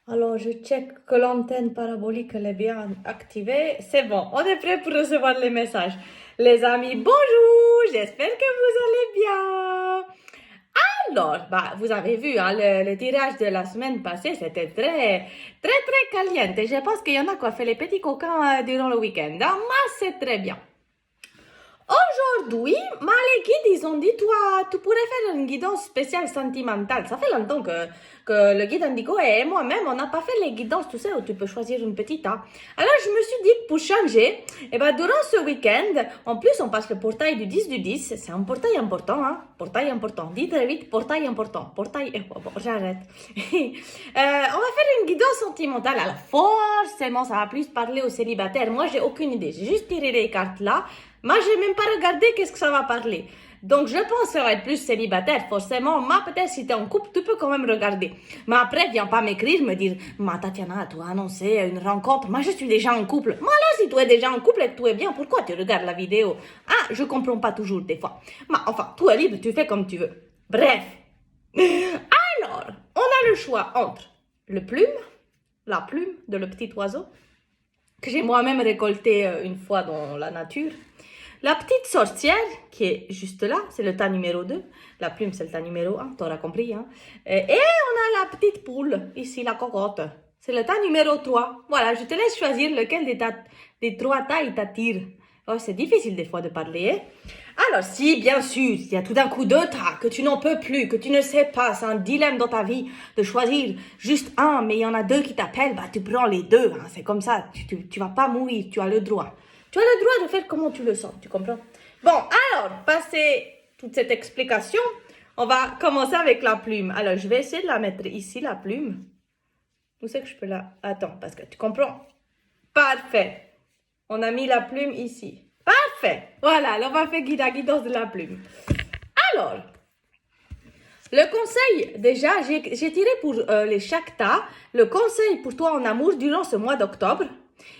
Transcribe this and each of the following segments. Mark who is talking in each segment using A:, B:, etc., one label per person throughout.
A: Alors, je check que l'antenne parabolique elle est bien activée. C'est bon, on est prêt pour recevoir les messages. Les amis, bonjour, j'espère que vous allez bien. Alors, vous avez vu, hein, le tirage de la semaine passée, c'était très caliente. Je pense qu'il y en a qui ont fait les petits coquins durant le week-end. Hein. Moi, c'est très bien. Aujourd'hui, les guides, ils ont dit, toi, tu pourrais faire une guidance spéciale sentimentale. Ça fait longtemps que le guide Indigo et moi-même, on n'a pas fait les guidances, tu sais, où tu peux choisir une petite. Hein. Alors, je me suis dit que pour changer, durant ce week-end, en plus, on passe le portail du 10 du 10. C'est un portail important, hein. Portail important. Dis très vite, portail important. Portail, bon, j'arrête. On va faire une guidance sentimentale. Alors, forcément, ça va plus parler aux célibataires. Moi, j'ai aucune idée. J'ai juste tiré les cartes là. Moi, j'ai même pas regardé qu'est-ce que ça va parler. Donc, je pense que ça va être plus célibataire, forcément. Moi, peut-être si t'es en couple, tu peux quand même regarder. Mais après, viens pas m'écrire, me dire, ma Tatiana, tu as annoncé une rencontre. Moi, je suis déjà en couple. Moi, alors, si tu es déjà en couple et que tout est bien, pourquoi tu regardes la vidéo? Ah, je comprends pas toujours des fois. Mais enfin, tout est libre, tu fais comme tu veux. Bref. Alors, on a le choix entre la plume de le petit oiseau, que j'ai moi-même récolté une fois dans la nature. La petite sorcière, qui est juste là, c'est le tas numéro 2. La plume, c'est le tas numéro 1, t'auras compris. Hein? Et on a la petite poule, ici, la cocotte. C'est le tas numéro 3. Voilà, je te laisse choisir lequel des trois tas il t'attire. Oh, c'est difficile des fois de parler. Hein? Alors, si, bien sûr, il y a tout d'un coup deux tas que tu n'en peux plus, que tu ne sais pas, c'est un dilemme dans ta vie de choisir juste un, mais il y en a deux qui t'appellent, tu prends les deux. Hein? C'est comme ça, tu vas pas mourir, tu as le droit. Tu as le droit de faire comment tu le sens, tu comprends? Bon, alors, passé toute cette explication, on va commencer avec la plume. Alors, je vais essayer de la mettre ici, la plume. Où c'est que je peux la... Attends, parce que tu comprends? Parfait. On a mis la plume ici. Parfait. Voilà, alors on va faire la guidance de la plume. Alors, le conseil, déjà, j'ai tiré pour les chaque tas, le conseil pour toi en amour durant ce mois d'octobre.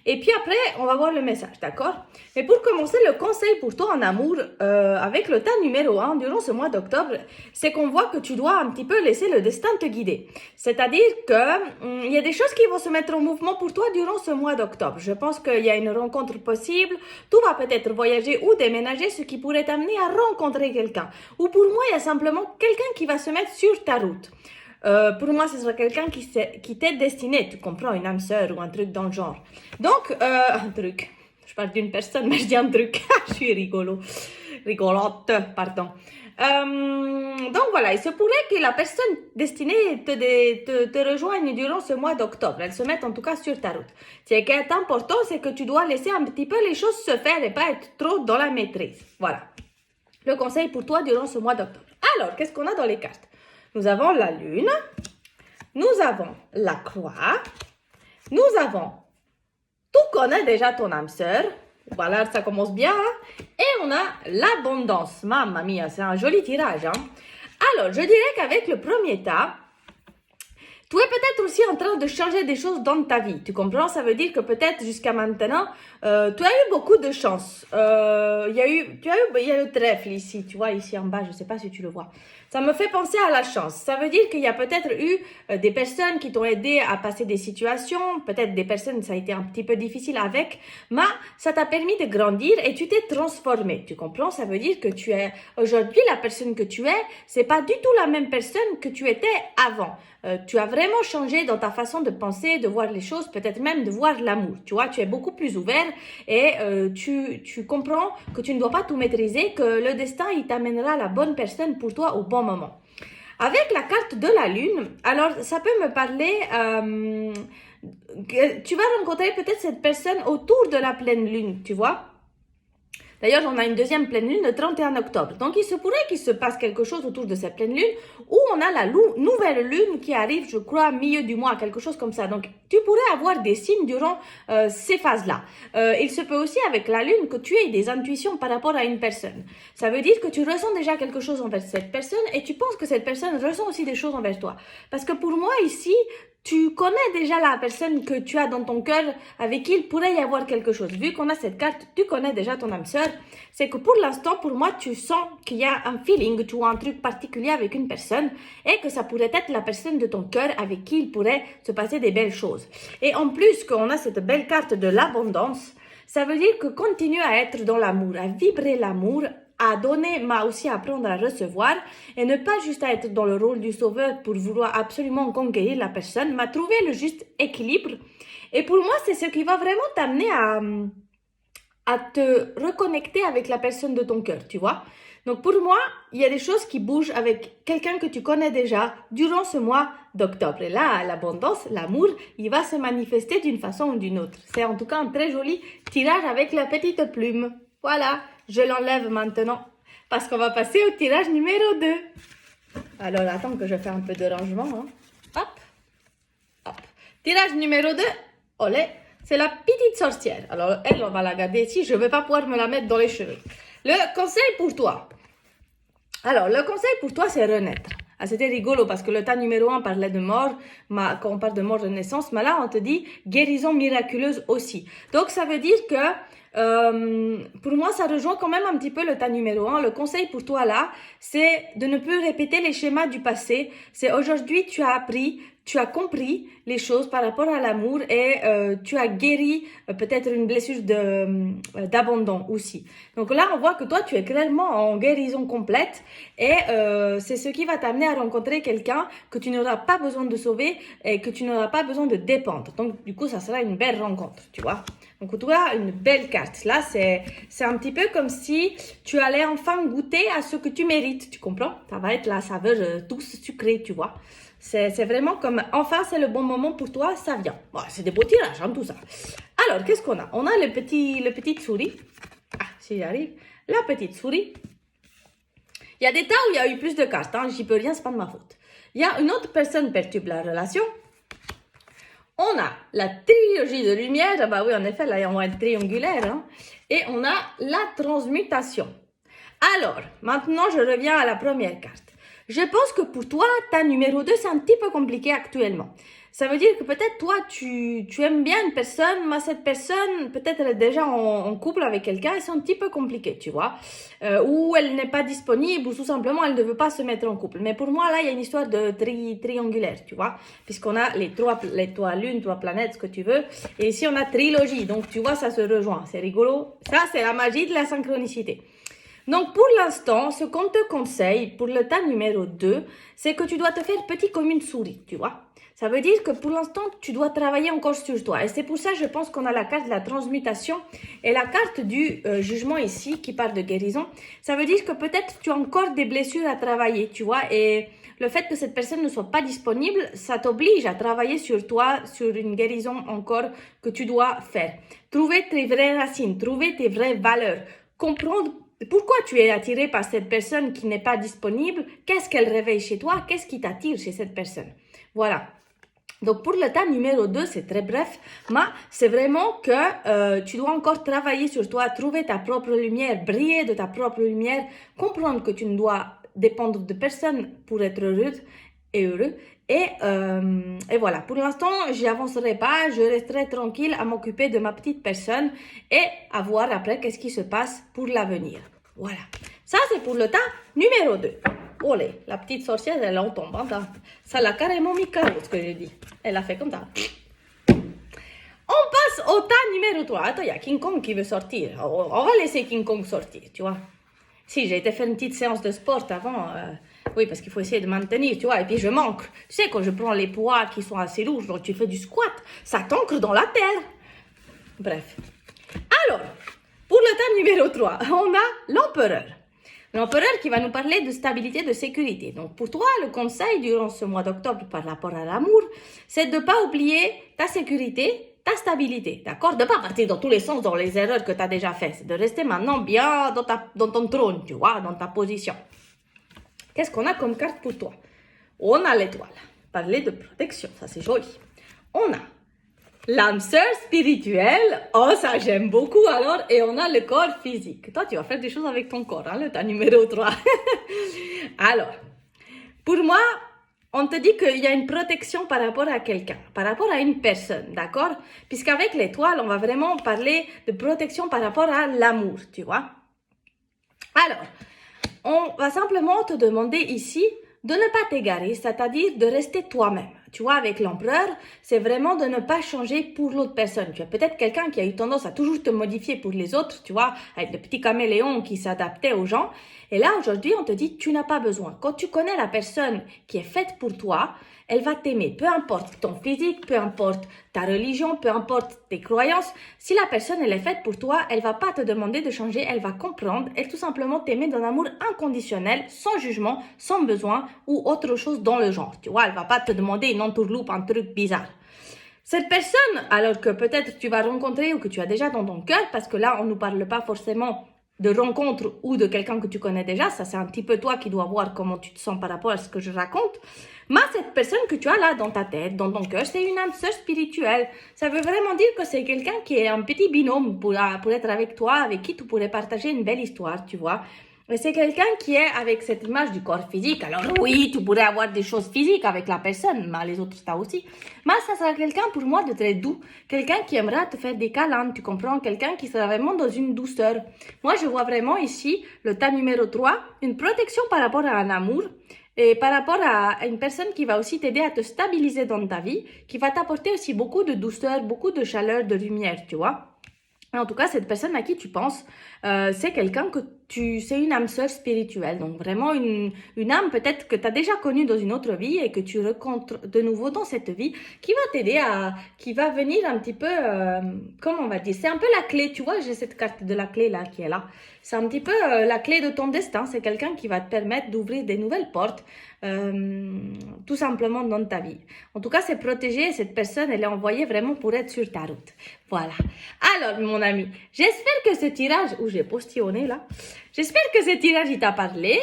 A: Et puis après, on va voir le message, d'accord? Mais pour commencer, le conseil pour toi en amour, avec le tas numéro 1 durant ce mois d'octobre, c'est qu'on voit que tu dois un petit peu laisser le destin te guider. C'est-à-dire que il y a des choses qui vont se mettre en mouvement pour toi durant ce mois d'octobre. Je pense qu'il y a une rencontre possible. Tu vas peut-être voyager ou déménager, ce qui pourrait t'amener à rencontrer quelqu'un. Ou pour moi, il y a simplement quelqu'un qui va se mettre sur ta route. Pour moi, ce sera quelqu'un qui t'est destiné, tu comprends, une âme sœur ou un truc dans le genre. Donc, un truc. Je parle d'une personne, mais je dis un truc. Je suis rigolote, pardon. Donc voilà, il se pourrait que la personne destinée te rejoigne durant ce mois d'octobre. Elle se mette en tout cas sur ta route. Ce qui est important, c'est que tu dois laisser un petit peu les choses se faire et pas être trop dans la maîtrise. Voilà. Le conseil pour toi durant ce mois d'octobre. Alors, qu'est-ce qu'on a dans les cartes? Nous avons la lune, nous avons la croix, nous avons, tu connais déjà ton âme sœur, voilà, ça commence bien, hein? Et on a l'abondance. Mamma mia, c'est un joli tirage. Hein? Alors, je dirais qu'avec le premier tas, tu es peut-être aussi en train de changer des choses dans ta vie. Tu comprends? Ça veut dire que peut-être jusqu'à maintenant, tu as eu beaucoup de chance. Il y a le trèfle ici, tu vois, ici en bas, je ne sais pas si tu le vois. Ça me fait penser à la chance. Ça veut dire qu'il y a peut-être eu des personnes qui t'ont aidé à passer des situations. Peut-être des personnes, ça a été un petit peu difficile avec, mais ça t'a permis de grandir et tu t'es transformé. Tu comprends? Ça veut dire que tu es aujourd'hui la personne que tu es. C'est pas du tout la même personne que tu étais avant. Tu as vraiment changé dans ta façon de penser, de voir les choses, peut-être même de voir l'amour. Tu vois, tu es beaucoup plus ouvert et tu comprends que tu ne dois pas tout maîtriser, que le destin, il t'amènera la bonne personne pour toi au bon moment. Avec la carte de la lune, alors ça peut me parler, tu vas rencontrer peut-être cette personne autour de la pleine lune, tu vois. D'ailleurs, on a une deuxième pleine lune le 31 octobre. Donc, il se pourrait qu'il se passe quelque chose autour de cette pleine lune où on a la nouvelle lune qui arrive, je crois, milieu du mois, quelque chose comme ça. Donc, tu pourrais avoir des signes durant ces phases-là. Il se peut aussi avec la lune que tu aies des intuitions par rapport à une personne. Ça veut dire que tu ressens déjà quelque chose envers cette personne et tu penses que cette personne ressent aussi des choses envers toi. Parce que pour moi, ici, tu connais déjà la personne que tu as dans ton cœur avec qui il pourrait y avoir quelque chose. Vu qu'on a cette carte, tu connais déjà ton âme sœur. C'est que pour l'instant, pour moi, tu sens qu'il y a un feeling, tu vois un truc particulier avec une personne et que ça pourrait être la personne de ton cœur avec qui il pourrait se passer des belles choses. Et en plus qu'on a cette belle carte de l'abondance, ça veut dire que continue à être dans l'amour, à vibrer l'amour, à donner, mais aussi apprendre à recevoir et ne pas juste être dans le rôle du sauveur pour vouloir absolument conquérir la personne, mais trouver le juste équilibre. Et pour moi, c'est ce qui va vraiment t'amener à te reconnecter avec la personne de ton cœur, tu vois. Donc pour moi, il y a des choses qui bougent avec quelqu'un que tu connais déjà durant ce mois d'octobre. Et là, l'abondance, l'amour, il va se manifester d'une façon ou d'une autre. C'est en tout cas un très joli tirage avec la petite plume. Voilà, je l'enlève maintenant parce qu'on va passer au tirage numéro 2. Alors, attends que je fais un peu de rangement. Hein. Hop, hop. Tirage numéro 2, olé, c'est la petite sorcière. Alors, elle, on va la garder ici. Je ne vais pas pouvoir me la mettre dans les cheveux. Le conseil pour toi. Alors, le conseil pour toi, c'est renaître. Ah, c'était rigolo parce que le tas numéro 1 parlait de mort, quand on parle de mort de naissance, mais là, on te dit guérison miraculeuse aussi. Donc, ça veut dire que pour moi, ça rejoint quand même un petit peu le tas numéro 1. Le conseil pour toi là, c'est de ne plus répéter les schémas du passé. C'est aujourd'hui, tu as appris, tu as compris les choses par rapport à l'amour et tu as guéri peut-être une blessure d'abandon aussi. Donc là, on voit que toi, tu es clairement en guérison complète et c'est ce qui va t'amener à rencontrer quelqu'un que tu n'auras pas besoin de sauver et que tu n'auras pas besoin de dépendre. Donc du coup, ça sera une belle rencontre, tu vois. Donc tu as une belle carte. Là, c'est un petit peu comme si tu allais enfin goûter à ce que tu mérites, tu comprends? Ça va être la saveur douce, sucrée, tu vois. C'est vraiment comme, enfin, c'est le bon moment pour toi, ça vient. Bon, c'est des beaux tirages, hein, tout ça. Alors, qu'est-ce qu'on a? On a le petite souris. Ah, si j'arrive. La petite souris. Il y a des tas où il y a eu plus de cartes, hein, j'y peux rien, c'est pas de ma faute. Il y a une autre personne perturbe la relation. On a la trilogie de lumière, ah bah oui, en effet, là, on va être triangulaire, hein. Et on a la transmutation. Alors, maintenant, je reviens à la première carte. Je pense que pour toi, ta numéro 2, c'est un petit peu compliqué actuellement. Ça veut dire que peut-être toi, tu aimes bien une personne, mais cette personne, peut-être elle est déjà en couple avec quelqu'un et c'est un petit peu compliqué, tu vois. Ou elle n'est pas disponible ou tout simplement elle ne veut pas se mettre en couple. Mais pour moi, là, il y a une histoire de triangulaire, tu vois. Puisqu'on a les trois lunes, 3 planètes, ce que tu veux. Et ici, on a trilogie. Donc, tu vois, ça se rejoint. C'est rigolo. Ça, c'est la magie de la synchronicité. Donc, pour l'instant, ce qu'on te conseille pour le tas numéro 2, c'est que tu dois te faire petit comme une souris, tu vois. Ça veut dire que pour l'instant, tu dois travailler encore sur toi. Et c'est pour ça, je pense qu'on a la carte de la transmutation et la carte du jugement ici qui parle de guérison. Ça veut dire que peut-être tu as encore des blessures à travailler, tu vois. Et le fait que cette personne ne soit pas disponible, ça t'oblige à travailler sur toi, sur une guérison encore que tu dois faire. Trouver tes vraies racines, trouver tes vraies valeurs, comprendre pourquoi tu es attiré par cette personne qui n'est pas disponible, qu'est-ce qu'elle réveille chez toi, qu'est-ce qui t'attire chez cette personne. Voilà. Donc pour le tas numéro 2, c'est très bref, mais c'est vraiment que tu dois encore travailler sur toi, trouver ta propre lumière, briller de ta propre lumière, comprendre que tu ne dois dépendre de personne pour être heureuse et heureux. Et voilà, pour l'instant, j'y avancerai pas, je resterai tranquille à m'occuper de ma petite personne et à voir après qu'est-ce qui se passe pour l'avenir. Voilà, ça c'est pour le tas numéro 2. Olé, la petite sorcière, elle en tombe. Hein, ça l'a carrément mis KO, ce que j'ai dit. Elle a fait comme ça. On passe au tas numéro 3. Attends, il y a King Kong qui veut sortir. On va laisser King Kong sortir, tu vois. Si, j'ai été faire une petite séance de sport avant. Oui, parce qu'il faut essayer de maintenir, tu vois. Et puis, je manque. Tu sais, quand je prends les poids qui sont assez lourds, donc tu fais du squat, ça t'ancre dans la terre. Bref. Alors, pour le tas numéro 3, on a l'empereur. L'empereur qui va nous parler de stabilité, de sécurité. Donc, pour toi, le conseil durant ce mois d'octobre par rapport à l'amour, c'est de ne pas oublier ta sécurité, ta stabilité, d'accord? De ne pas partir dans tous les sens, dans les erreurs que tu as déjà faites. C'est de rester maintenant bien dans ton trône, tu vois, dans ta position. Qu'est-ce qu'on a comme carte pour toi? On a l'étoile. Parler de protection, ça c'est joli. On a l'âme sœur spirituelle, oh ça j'aime beaucoup alors, et on a le corps physique. Toi tu vas faire des choses avec ton corps, hein, le tas numéro 3. Alors, pour moi, on te dit qu'il y a une protection par rapport à quelqu'un, par rapport à une personne, d'accord? Puisqu'avec l'étoile, on va vraiment parler de protection par rapport à l'amour, tu vois? Alors, on va simplement te demander ici de ne pas t'égarer, c'est-à-dire de rester toi-même. Tu vois, avec l'empereur, c'est vraiment de ne pas changer pour l'autre personne. Tu as peut-être quelqu'un qui a eu tendance à toujours te modifier pour les autres, tu vois, avec le petit caméléon qui s'adaptait aux gens. Et là, aujourd'hui, on te dit, tu n'as pas besoin. Quand tu connais la personne qui est faite pour toi, elle va t'aimer. Peu importe ton physique, peu importe ta religion, peu importe tes croyances. Si la personne, elle est faite pour toi, elle va pas te demander de changer, elle va comprendre et tout simplement t'aimer d'un amour inconditionnel, sans jugement, sans besoin ou autre chose dans le genre. Tu vois, elle va pas te demander une entourloupe, un truc bizarre. Cette personne, alors que peut-être tu vas rencontrer ou que tu as déjà dans ton cœur, parce que là, on ne nous parle pas forcément de rencontre ou de quelqu'un que tu connais déjà, ça c'est un petit peu toi qui dois voir comment tu te sens par rapport à ce que je raconte. Mais cette personne que tu as là dans ta tête, dans ton cœur, c'est une âme sœur spirituelle. Ça veut vraiment dire que c'est quelqu'un qui est un petit binôme pour être avec toi, avec qui tu pourrais partager une belle histoire, tu vois. Et c'est quelqu'un qui est avec cette image du corps physique. Alors oui, tu pourrais avoir des choses physiques avec la personne, mais les autres, ça aussi. Mais ça sera quelqu'un pour moi de très doux. Quelqu'un qui aimera te faire des câlins, tu comprends? Quelqu'un qui sera vraiment dans une douceur. Moi, je vois vraiment ici, le tas numéro 3, une protection par rapport à un amour. Et par rapport à une personne qui va aussi t'aider à te stabiliser dans ta vie, qui va t'apporter aussi beaucoup de douceur, beaucoup de chaleur, de lumière, tu vois. En tout cas, cette personne à qui tu penses, c'est quelqu'un que c'est une âme sœur spirituelle. Donc vraiment une âme peut-être que tu as déjà connue dans une autre vie et que tu rencontres de nouveau dans cette vie, qui va t'aider qui va venir un petit peu, comment on va dire, c'est un peu la clé, tu vois, j'ai cette carte de la clé là qui est là. C'est un petit peu la clé de ton destin. C'est quelqu'un qui va te permettre d'ouvrir des nouvelles portes, tout simplement dans ta vie. En tout cas, c'est protégé. Cette personne, elle est envoyée vraiment pour être sur ta route. Voilà. Alors, mon ami, j'espère que ce tirage, où j'ai postillonné là, j'espère que ce tirage, il t'a parlé.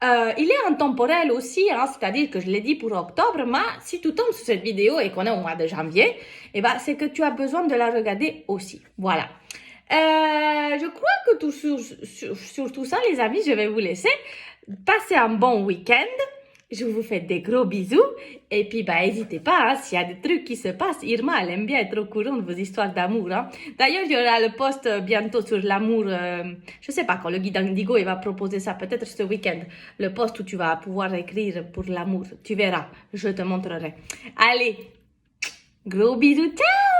A: Il est intemporel aussi, hein, c'est-à-dire que je l'ai dit pour octobre, mais si tu tombes sur cette vidéo et qu'on est au mois de janvier, eh ben, c'est que tu as besoin de la regarder aussi. Voilà. Je crois que sur tout ça, les amis, je vais vous laisser. Passer un bon week-end. Je vous fais des gros bisous. Et puis, bah, n'hésitez pas, hein, s'il y a des trucs qui se passent. Irma, elle aime bien être au courant de vos histoires d'amour. Hein. D'ailleurs, il y aura le post bientôt sur l'amour. Je sais pas quand le guide Indigo il va proposer ça, peut-être ce week-end. Le post où tu vas pouvoir écrire pour l'amour. Tu verras, je te montrerai. Allez, gros bisous, ciao!